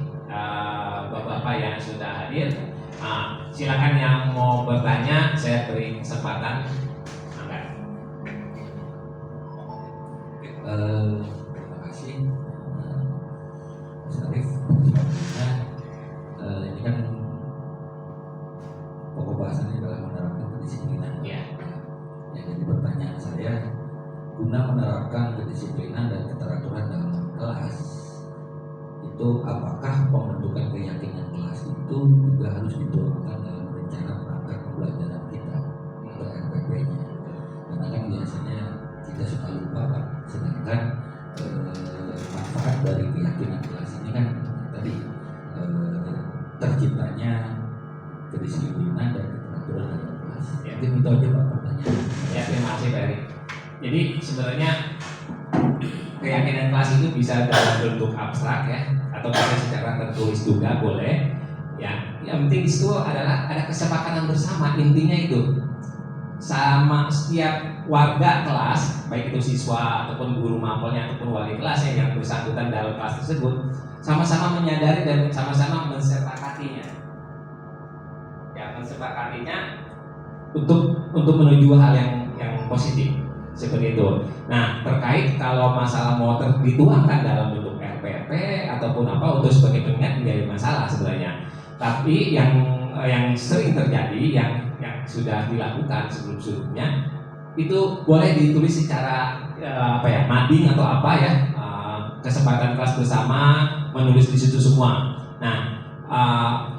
bapak-bapak yang sudah hadir. Silakan yang mau bertanya, saya beri kesempatan. Terima kasih. guna menerapkan kedisiplinan dan keteraturan dalam kelas, itu apakah pembentukan keyakinan kelas itu juga harus dituangkan dalam rencana perangkat pembelajaran kita atau RPP-nya? Karena kan biasanya kita suka lupa Pak, sedangkan manfaat dari keyakinan kelas ini kan tadi terciptanya kedisiplinan dan keteraturan dalam kelas. Ya. Mungkin itu aja Pak pertanyaan. Ya, terima kasih Pak Eri. Jadi sebenarnya keyakinan kelas itu bisa dalam bentuk abstrak ya, atau bisa secara tertulis juga boleh. Ya, yang penting di situ adalah ada kesepakatan bersama, intinya itu sama setiap warga kelas, baik itu siswa ataupun guru mapelnya ataupun wali kelasnya yang bersangkutan dalam kelas tersebut, sama-sama menyadari dan sama-sama mensepakatinya. Ya, mensepakatinya untuk menuju hal yang positif seperti itu. Nah, terkait kalau masalah mau dituangkan dalam bentuk RPP ataupun apa untuk sebagai pengingat menjadi masalah sebenarnya. Tapi yang sering terjadi yang sudah dilakukan sebelum-sebelumnya itu boleh ditulis secara mading atau apa ya, kesempatan kelas bersama, menulis di situ semua. Nah,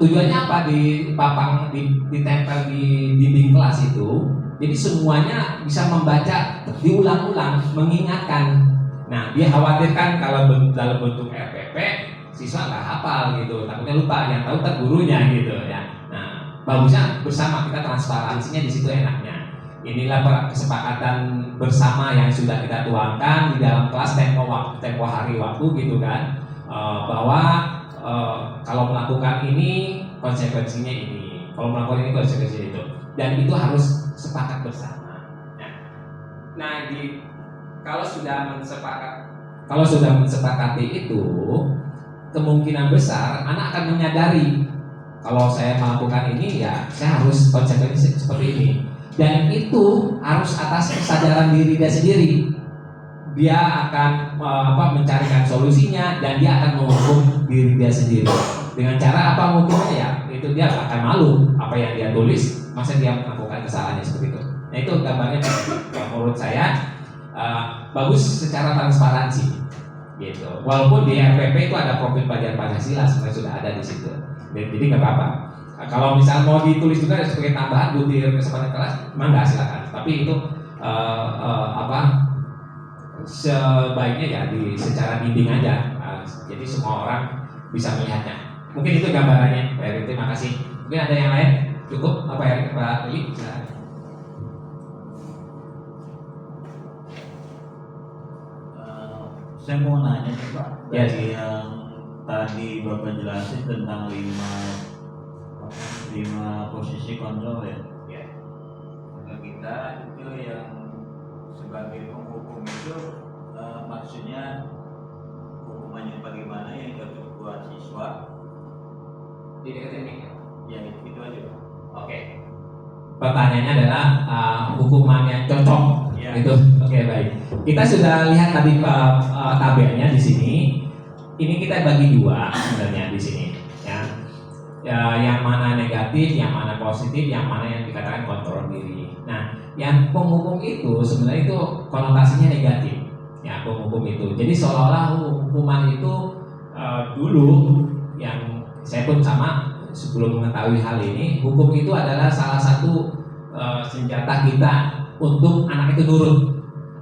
tujuannya apa ditempel di dinding kelas itu? Jadi semuanya bisa membaca diulang-ulang, mengingatkan. Nah, dia khawatirkan kalau dalam bentuk RPP siswa nggak hafal gitu, takutnya lupa, yang tahu tak gurunya gitu ya. Nah, bagusnya bersama, kita transparansinya di situ enaknya. Inilah kesepakatan bersama yang sudah kita tuangkan di dalam kelas tempo hari waktu gitu kan, bahwa kalau melakukan ini konsekuensinya ini, kalau melakukan ini konsekuensinya itu, dan itu harus sepakat bersama. Nah, kalau sudah mensepakati itu, kemungkinan besar anak akan menyadari kalau saya melakukan ini ya saya harus konsekuensi seperti ini, dan itu harus atas kesadaran diri dia sendiri. Dia akan mencarikan solusinya dan dia akan menghukum diri dia sendiri. Dengan cara apa menghukumnya ya? Itu dia akan malu apa yang dia tulis, masa dia melakukan kesalahannya seperti itu. Nah, itu gambarnya menurut saya bagus secara transparansi gitu. Walaupun di RPP itu ada profil pelajar Pancasila sebenarnya sudah ada di situ. Jadi nggak apa-apa. Kalau misal mau ditulis juga sebagai tambahan butir kesempatan kelas, mangga silakan. Tapi itu sebaiknya ya secara dinding aja. Jadi semua orang bisa melihatnya. Mungkin itu gambarannya, Pak Erik. Terima kasih. Mungkin ada yang lain? Cukup apa ya, Pak Lili? Silakan. Saya mau nanya nih Pak, Ya. dari yang tadi Bapak jelasin tentang 5 posisi kontrol ya. Ya. Kalau kita itu yang sebagai penghukum itu maksudnya hukumannya bagaimana yang cocok buat siswa? Di dekat ini. Ya itu aja Pak. Oke. Pertanyaannya adalah hukuman yang cocok. Ya. Itu oke, baik. Kita sudah lihat tadi tabelnya di sini. Ini kita bagi dua sebenarnya di sini, ya. Yang mana negatif, yang mana positif, yang mana yang dikatakan kontrol diri. Nah, yang penghukum itu sebenarnya itu konotasinya negatif, ya, penghukum itu. Jadi seolah-olah hukuman itu dulu yang saya pun sama sebelum mengetahui hal ini, hukum itu adalah salah satu senjata kita untuk anak itu nurut,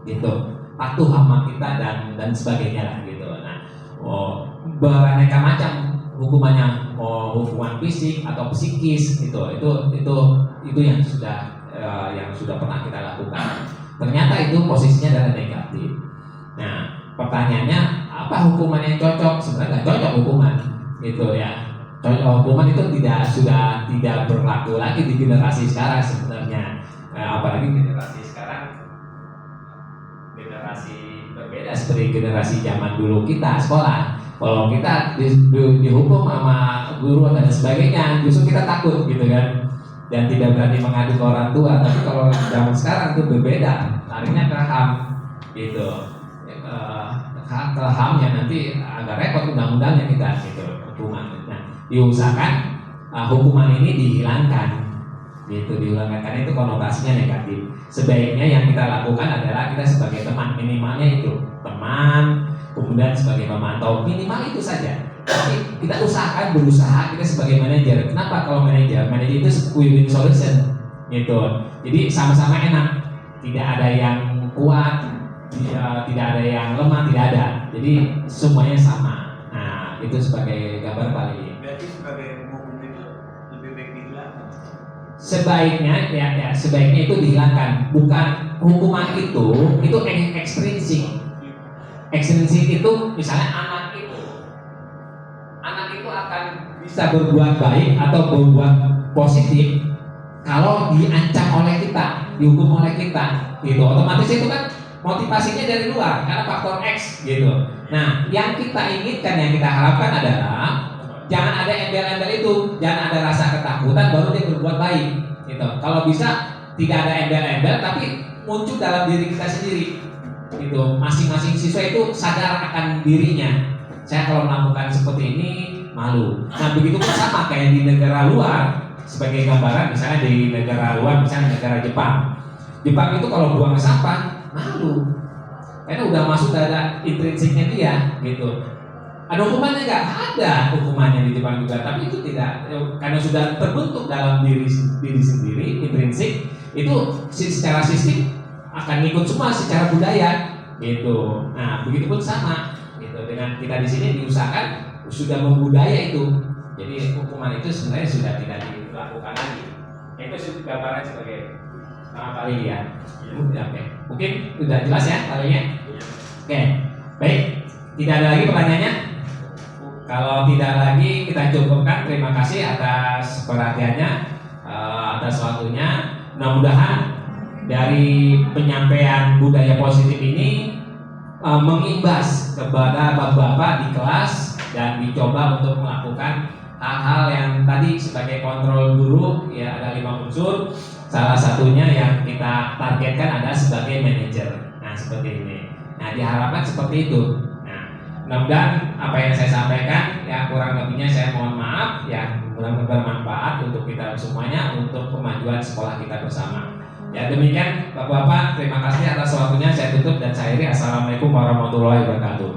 gitu, patuh sama kita dan sebagainya lah, gitu. Nah, beraneka macam hukumannya, hukuman fisik atau psikis, itu yang sudah pernah kita lakukan. Ternyata itu posisinya adalah negatif. Nah, pertanyaannya apa hukuman yang cocok? Sebenarnya nggak cocok hukuman, gitu ya. Hukuman itu sudah tidak berlaku lagi di generasi sekarang sebenarnya. Apalagi generasi sekarang generasi berbeda seperti generasi zaman dulu kita sekolah. Kalau kita dihukum sama guru dan sebagainya, justru kita takut gitu kan, dan tidak berani mengadu ke orang tua. Tapi kalau zaman sekarang itu berbeda, larinya ke HAM gitu, ke HAM yang nanti agak repot undang-undangnya kita gitu, hukuman. Nah, diusahakan hukuman ini dihilangkan gitu dihilangkan karena itu konotasinya negatif. Sebaiknya yang kita lakukan adalah kita sebagai teman, minimalnya itu teman, kemudian sebagai pemantau, minimal itu saja. Tapi kita usahakan berusaha kita sebagai manajer. Kenapa kalau manajer itu win-win solution gitu. Jadi sama-sama enak, tidak ada yang kuat, tidak ada yang lemah, tidak ada. Jadi semuanya sama. Nah itu sebagai gambar paling. Berarti sebagai hukum itu lebih baik dihilangkan. Sebaiknya sebaiknya itu dihilangkan. Bukan hukuman itu ekstrinsik. Ekstrinsik itu misalnya anak itu akan bisa berbuat baik atau berbuat positif kalau diancam oleh kita, dihukum oleh kita, gitu. Otomatis itu kan motivasinya dari luar karena faktor X, gitu. Nah, yang kita inginkan, yang kita harapkan adalah jangan ada embel-embel itu, jangan ada rasa ketakutan baru dia berbuat baik, gitu. Kalau bisa tidak ada embel-embel tapi muncul dalam diri kita sendiri, gitu. Masing-masing siswa itu sadar akan dirinya. Saya kalau melakukan seperti ini malu. Nah begitu pun sama kayak di negara luar. Sebagai gambaran misalnya di negara luar, misalnya negara Jepang itu kalau buang sampah malu karena udah masuk ada intrinsiknya dia gitu. Ada hukumannya nggak? Ada hukumannya di Jepang juga, tapi itu tidak, karena sudah terbentuk dalam diri sendiri intrinsik itu secara sistem akan ikut semua secara budaya gitu. Nah begitu pun sama gitu dengan kita di sini diusahakan sudah membudaya itu, jadi hukuman itu sebenarnya sudah tidak dilakukan lagi. Itu gambaran sebagai kali ya. Oke. Mungkin sudah jelas ya kalinya. Oke, baik. Tidak ada lagi pertanyaannya. Kalau tidak lagi kita cukupkan. Terima kasih atas perhatiannya, atas waktunya. Mudah-mudahan dari penyampaian budaya positif ini mengimbas kepada bapak-bapak di kelas dan dicoba untuk melakukan hal-hal yang tadi sebagai kontrol guru ya, ada 5 unsur. Salah satunya yang kita targetkan adalah sebagai manajer. Nah seperti ini. Nah diharapkan seperti itu. Nah mudah-mudahan apa yang saya sampaikan ya kurang lebihnya saya mohon maaf ya, mudah-mudahan bermanfaat untuk kita semuanya untuk kemajuan sekolah kita bersama. Ya demikian Bapak-bapak, terima kasih atas waktunya. Saya tutup dan saya akhiri. Assalamualaikum warahmatullahi wabarakatuh.